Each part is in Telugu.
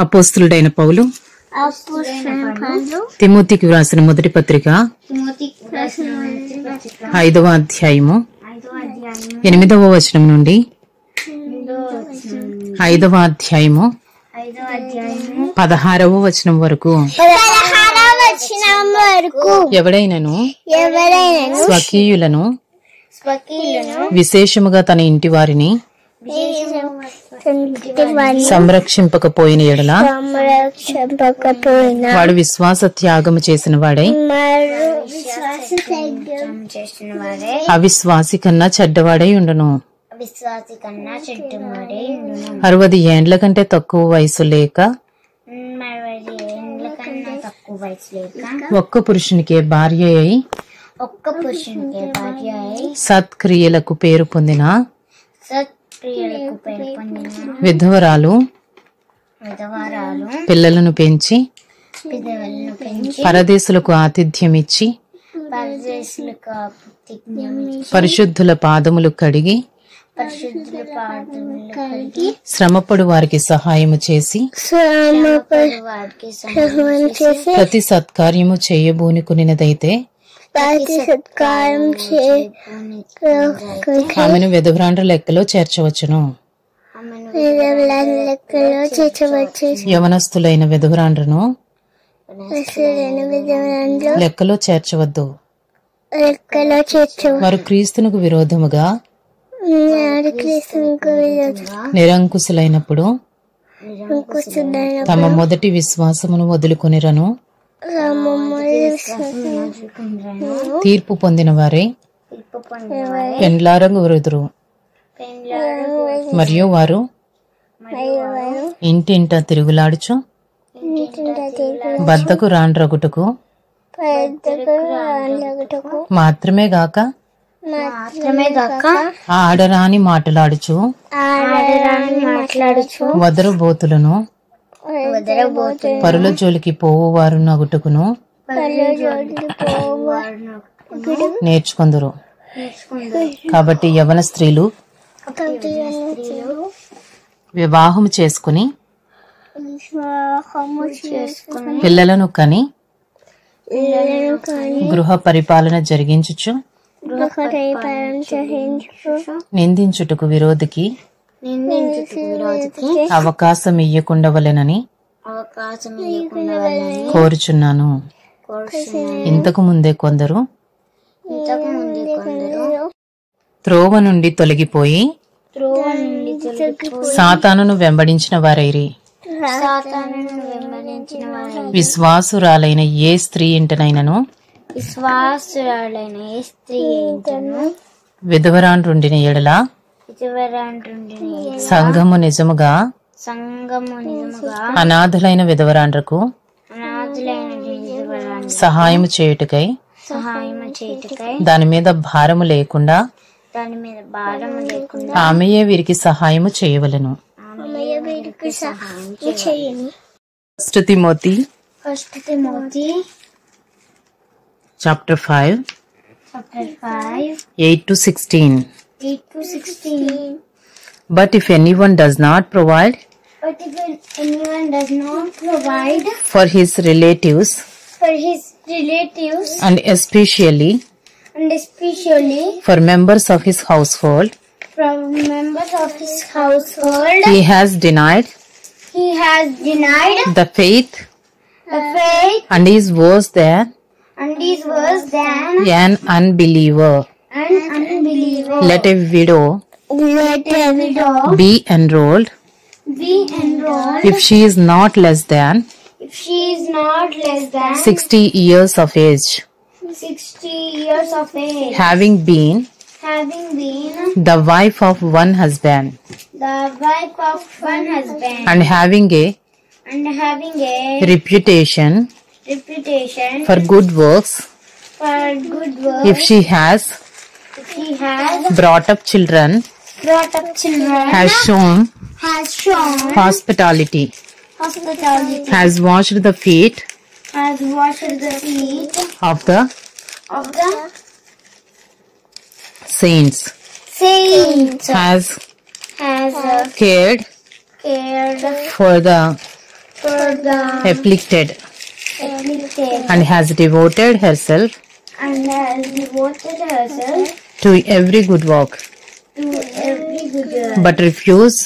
అపోస్తలుడైన పౌలు తిమోతికి వ్రాసిన మొదటి పత్రిక 5వ అధ్యాయము 8వ వచనం నుండి 5వ అధ్యాయము 16వ వచనం వరకు. ఎవడైనను స్వకీయులను విశేషముగా తన ఇంటి వారిని సంరక్షింపకపోయిన ఎడల వాడు విశ్వాస త్యాగము చేసిన వాడై అవిశ్వాసి కన్నా చెడ్డవాడై ఉండును. 60 ఏండ్ల కంటే తక్కువ వయసు లేక ఒక్క పురుషునికే భార్య అయి సత్క్రియలకు పేరు పొందిన విధవరాలు పిల్లలను పెంచి పరదేశులకు ఆతిథ్యం ఇచ్చి పరిశుద్ధుల పాదములు కడిగి శ్రమపడు వారికి సహాయము చేసి ప్రతి సత్కార్యము చేయబూనుకునినదైతే ఆమెను విధవరాండ్ర లెక్కలో చేర్చవచ్చును. యవనస్తులైన విధవరాండ్రను లెక్కలో చేర్చవద్దు. వారు క్రీస్తునకు విరోధముగా నిరంకుశులైనప్పుడు తమ మొదటి విశ్వాసమును వదులుకొనిరను. తీర్పు పొందిన వారే పెండ్లారంగు వృదురు. మరియు వారు ఇంటింట తిరుగులాడుచు బద్దకు రాండ్రగుటకు మాత్రమే గాక ఆడరాని మాటలాడుచు వదరుబోతులను పరుల జోలికి పోవువారు నగుటకును నేర్చుకొందురు. కాబట్టి యవన స్త్రీలు వివాహము చేసుకుని పిల్లలను కని గృహ పరిపాలన జరిగించుచు నిందించుటకు విరోధికి అవకాశం ఇయ్యకుండవలెనని కోరుచున్నాను. ఇంతకు ముందే కొందరు త్రోవ నుండి తొలగిపోయి సాతానును వెంబడించిన వారైరి. విశ్వాసురాలైన ఏ స్త్రీ ఇంటనైనను విధవరాండ్రుండిన ఎడల సంఘము నిజముగా అనాథులైన విధవరాండ్రకు సహాయము చేయుటకై దాని మీద భారము లేకుండా ఆమెయే వీరికి సహాయము చేయవలెను. First Timothy Chapter 5 8 to 16. But if anyone does not provide for his relatives and especially for members of his household, he has denied the faith and is worse than an unbeliever. Let a widow be enrolled if she is not less than 60 years of age, having been the wife of one husband, and having a reputation for good works. If she has brought up children, has shown hospitality, has washed the feet of the saints, has cared for the afflicted, and has devoted herself to every good work, but refuse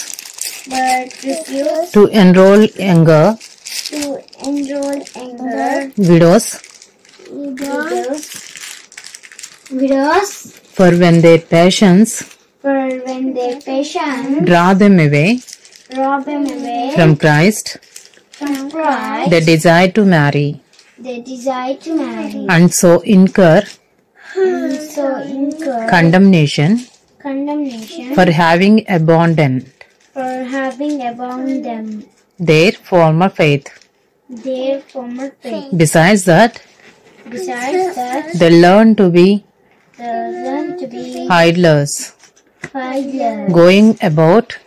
to enroll younger widows, for when their passions draw them away from Christ, they desire to marry, and so incur condemnation for having abandoned their former faith. Besides that, they learn to be idlers, going about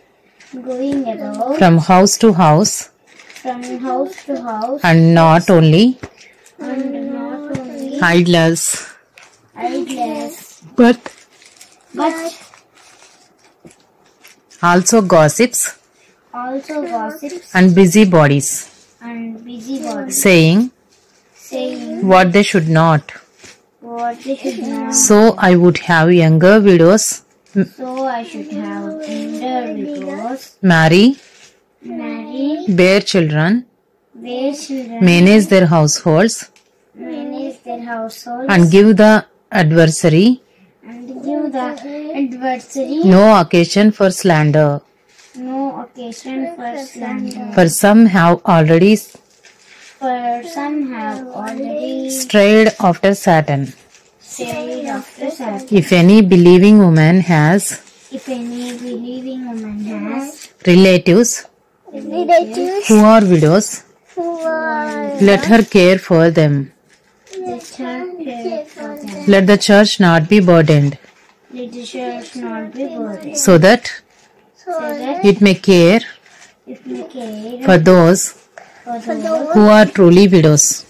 from house to house, and not only idlers, but also gossips and busybodies, saying what they should not. So I would have younger widows marry, bear children, manage their households, and give the adversary no occasion for slander. For some have already strayed after Satan. If any believing woman has relatives who are widows, let her care for them. Let the church not be burdened, so that it may care for those who are truly widows.